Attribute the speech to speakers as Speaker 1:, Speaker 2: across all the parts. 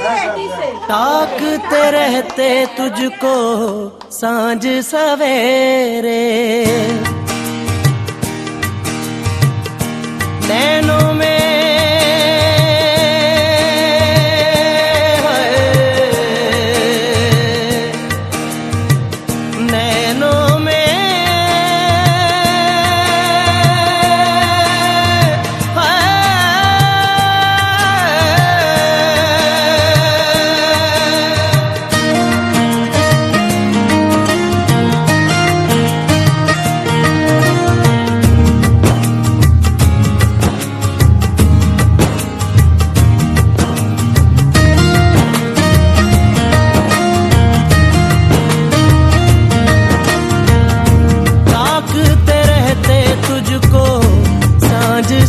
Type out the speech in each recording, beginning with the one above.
Speaker 1: ताकते रहते तुझको सांझ सवेरे, नैनों में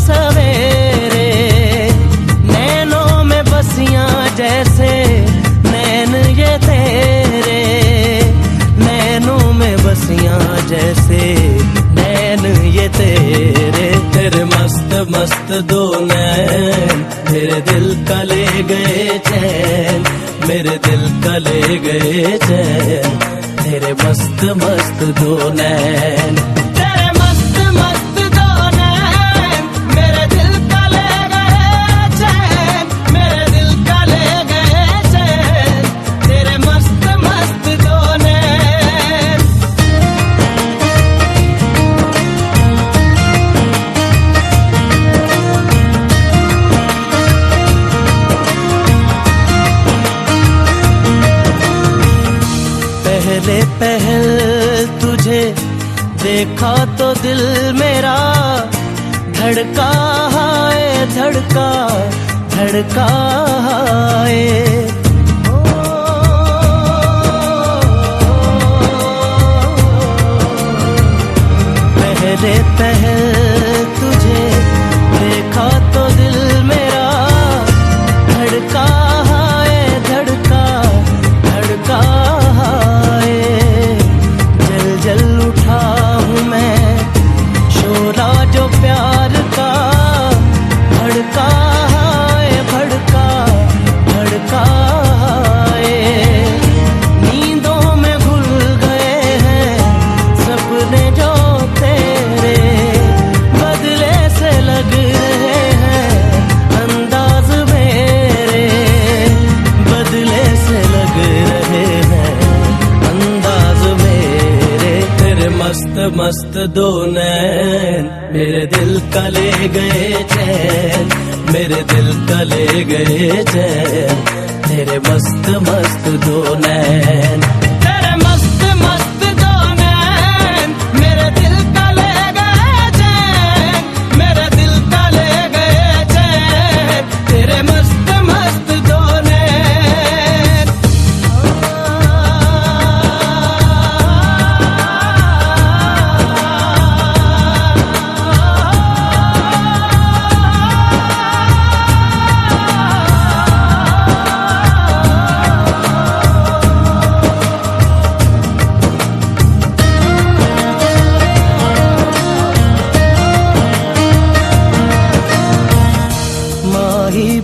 Speaker 1: सवेरे, नैनों में बसियां जैसे नैन ये तेरे, नैनों में बसियां जैसे नैन ये तेरे, तेरे मस्त मस्त दो नैन मेरे दिल का ले गए चैन, मेरे दिल का ले गए चैन, तेरे मस्त मस्त दो नैन। पहले पहल तुझे देखा तो दिल मेरा धड़का है, धड़का धड़का है। पहले पहल तुझे देखा तो दिल मेरा धड़का है, धड़का धड़का जो प्यार का भड़का है, भड़का भड़का है। नींदों में घुल गए हैं सपने जो तेरे, बदले से लग रहे हैं अंदाज मेरे, बदले से लग रहे हैं अंदाज मेरे, तेरे मस्त मस्त दो नैन मेरे दिल का ले गए चैन, मेरे दिल का ले गए चैन, तेरे मस्त मस्त दो नैन, तेरे मस्त मस्त दो नैन मेरे दिल का ले गए चैन, मेरे दिल का ले गए चैन, तेरे मस्त मस्त दो नैन।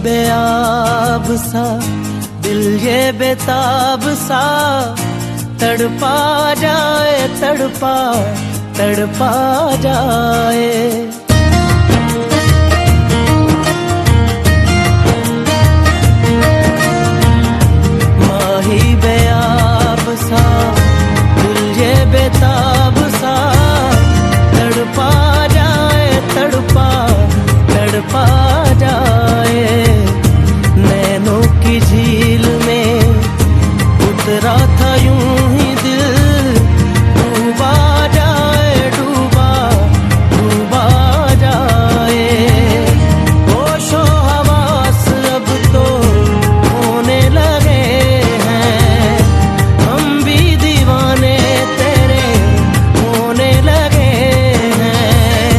Speaker 1: बेआब सा दिल ये बेताब सा तड़पा जाए, तड़पा तड़पा जाए। माही बेआब सा दिल ये बेताब सा तड़पा जाए, तड़पा तड़पा जाए। नैनों की झील में उतरा था यूं ही दिल, डूबा जाए, डूबा डूबा जाए। होशो हवास अब तो होने लगे हैं, हम भी दीवाने तेरे होने लगे हैं,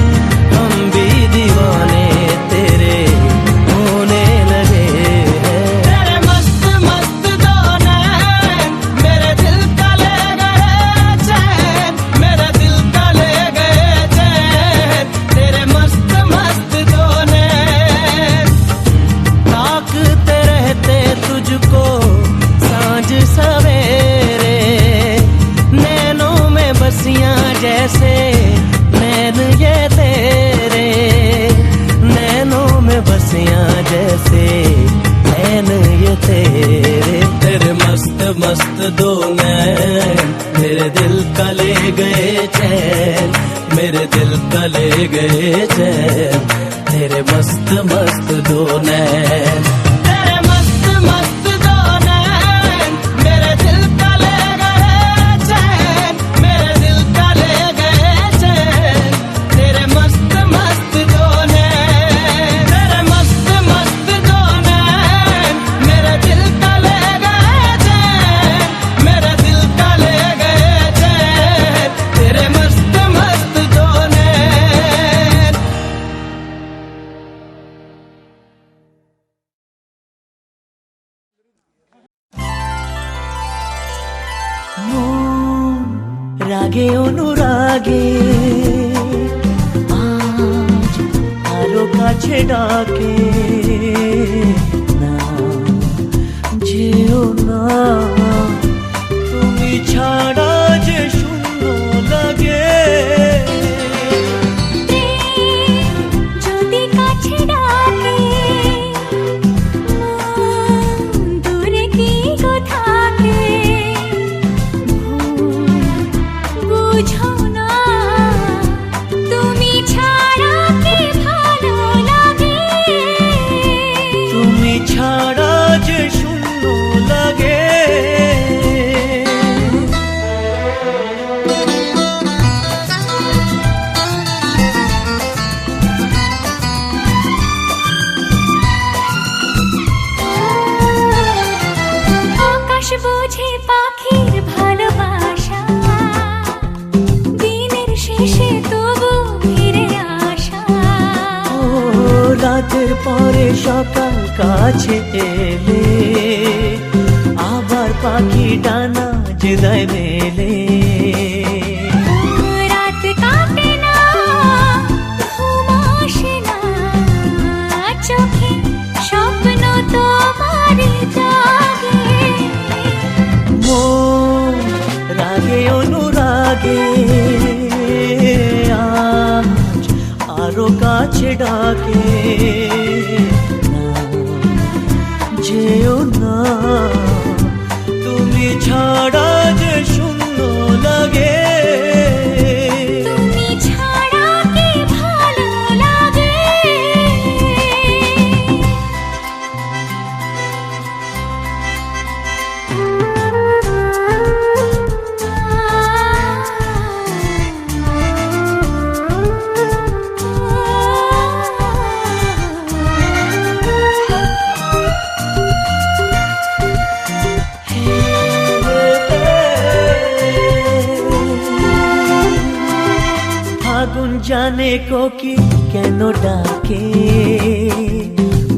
Speaker 1: हम भी दीवाने तेरे होने लगे हैं। तेरे मस्त ये तेरे तेरे मस्त मस्त दो नैन मेरे दिल का ले गए चैन मेरे दिल का ले गए चैन तेरे मस्त मस्त दो नैन तेरे मस्त मस्त दो नैन मेरे दिल का ले गए चैन मेरे दिल का ले गए चैन तेरे मस्त मस्त दो नैन तेरे मस्त मस्त दो नैन मेरे दिल का ले गए चैन मेरे दिल का ले गए चैन तेरे मस्त मस्त दो नैन মন রাগে অনুরাগে আজ আরো কাছে ডাকে না যেও না তুমি ছাড়া যে শূন্য লাগে
Speaker 2: যদি কাছে ডাকে মন দূরে কি গো থাকে বুঝো না তুমি ছাড়া কি ভালো লাগে
Speaker 1: তুমি ছাড়া যে শূন্য লাগে
Speaker 2: আকাশ বোঝে পাখির ভালোবাসা দিনের শেষে তবু ফিরে আসা
Speaker 1: ও রাতের পরে সকাল কাছে এলে আবার পাখি ডানা যে দেয় মেলে
Speaker 2: রাত কাটে না ঘুম আসে না চোখে স্বপ্ন তোমারই জাগে
Speaker 1: মন রাগে অনুরাগে আজ আরো কাছে ডাকে না যেও না তুমি ছাড়া যে শূন্য লাগে
Speaker 2: তুমি ছাড়া কি ভালো লাগে
Speaker 1: ফাগুন জানে কোকি কেন ডাকে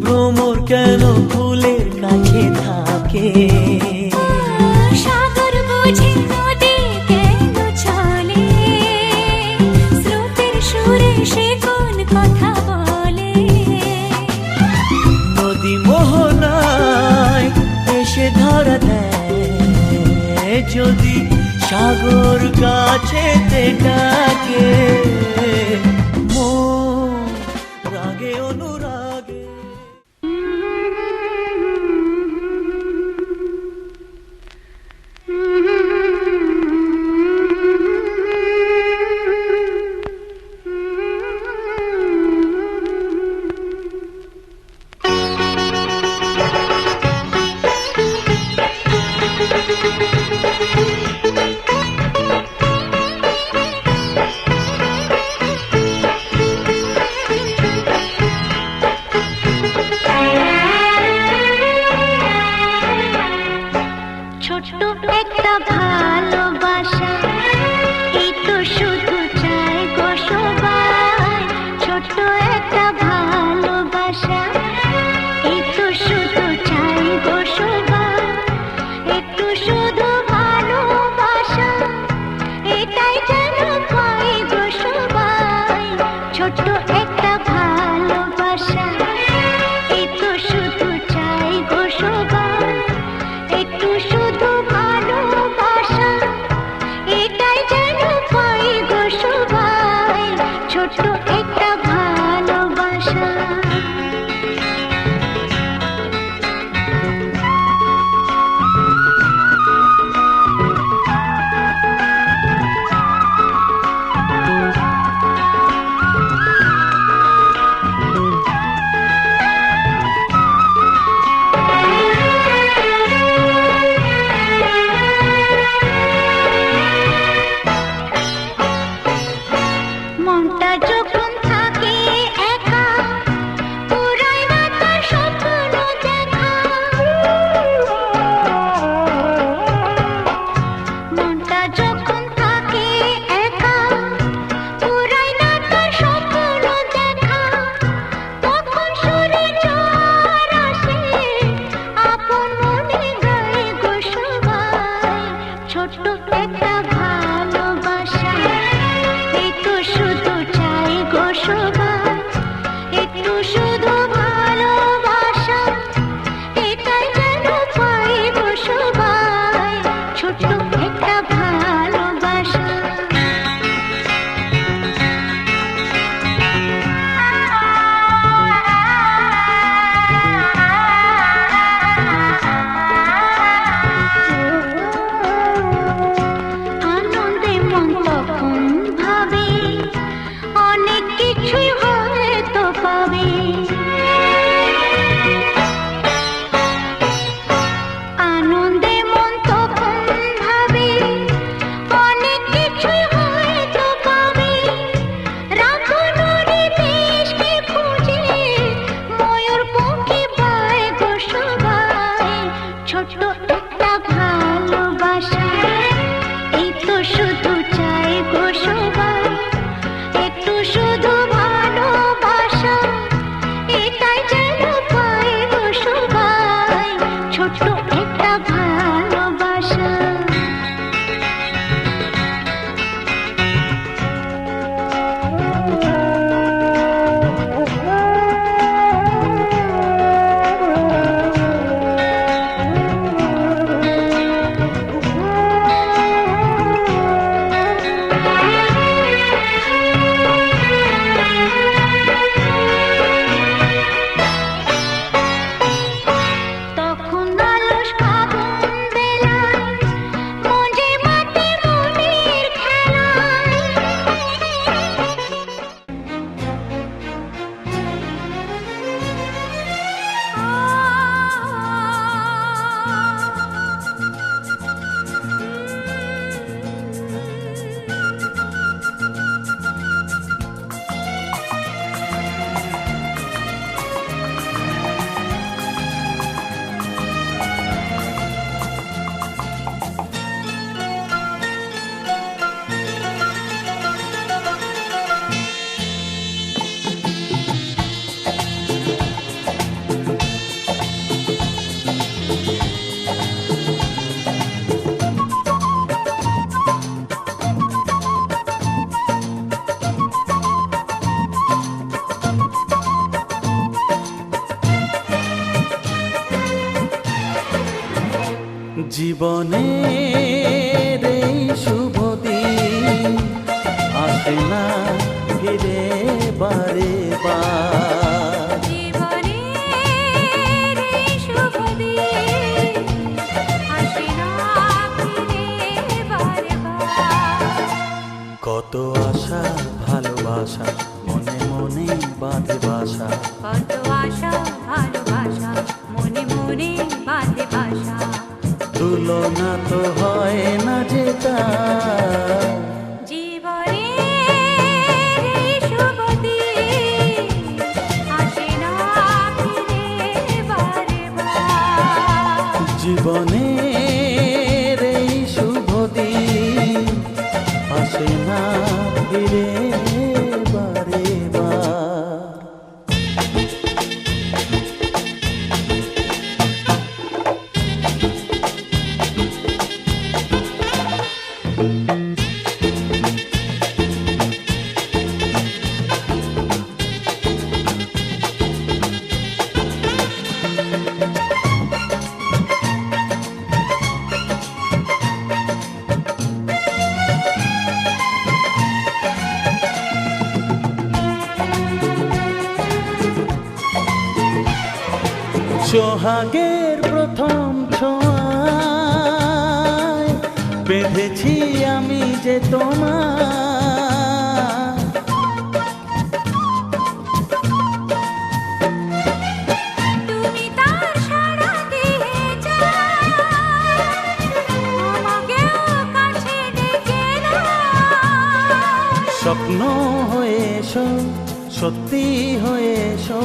Speaker 1: ভ্রমর কেন ফুলের কাছে থাকে
Speaker 2: সাগর বুঝি নদী কেন চলে স্রোতের সুরে সে কোন কথা বলে
Speaker 1: নদী মোহনায় এসে ধরা দেয় যদি সাগর কাছেতে ডাকে মন রাগে অনুরাগে
Speaker 2: ছোট্ট একটা ভালোবাসা, এই তো শুধু চাই গো সবাই, একটু শুধু ভালোবাসা, এটাই যেন পাই গো সবাই, ছোট্ট একটা ভালোবাসা। তখন আলস ফাগুন বেলায় মঞ্জে মাটি মনের খেলায়,
Speaker 1: জীবনের এই শুভ দিন আসে না ফিরে বারে বার,
Speaker 2: জীবনের এই শুভ দিন আসে না ফিরে বারবার।
Speaker 1: কত আশা ভালোবাসা মনে মনে বাঁধে বাসা,
Speaker 2: কত আশা ভালোবাসা মনে মনে বাঁধে বাসা,
Speaker 1: তুলনা তো হয় না যেটা।
Speaker 2: জীবনের এই শুভ দিন আসে না ফিরে বারবার।
Speaker 1: জীবনের এই শুভ দিন আসে না ফিরে বারে বার। সোহাগের প্রথম ছোঁয়ায় বেঁধেছি আমি যে তোমার,
Speaker 2: তুমি তার সাড়া দিয়ে যাও, আমাকেও কাছে ডেকে নাও।
Speaker 1: স্বপ্ন হয়ে এসো সত্যি হয়ে এসো,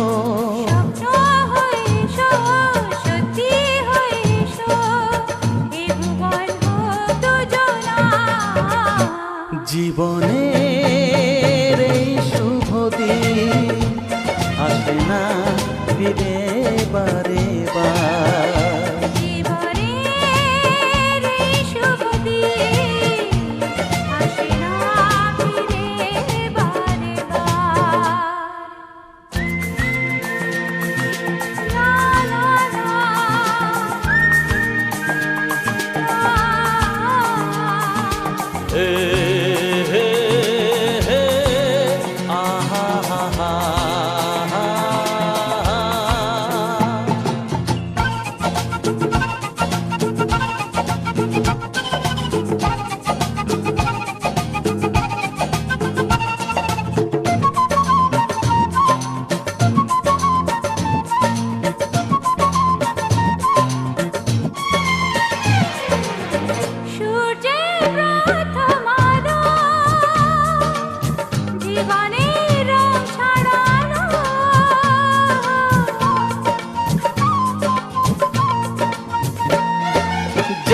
Speaker 2: স্বপ্ন হয়ে এসো, সত্যি হয়ে এসো, এ ভুবন হোক দুজনা।
Speaker 1: জীবনের এই শুভ দিন আসে না ফিরে বারে বার।
Speaker 2: জীবনের এই শুভ দিন আসে না ফিরে বারবার। লা লা লা, লা।
Speaker 1: এ হে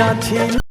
Speaker 3: যা ছিল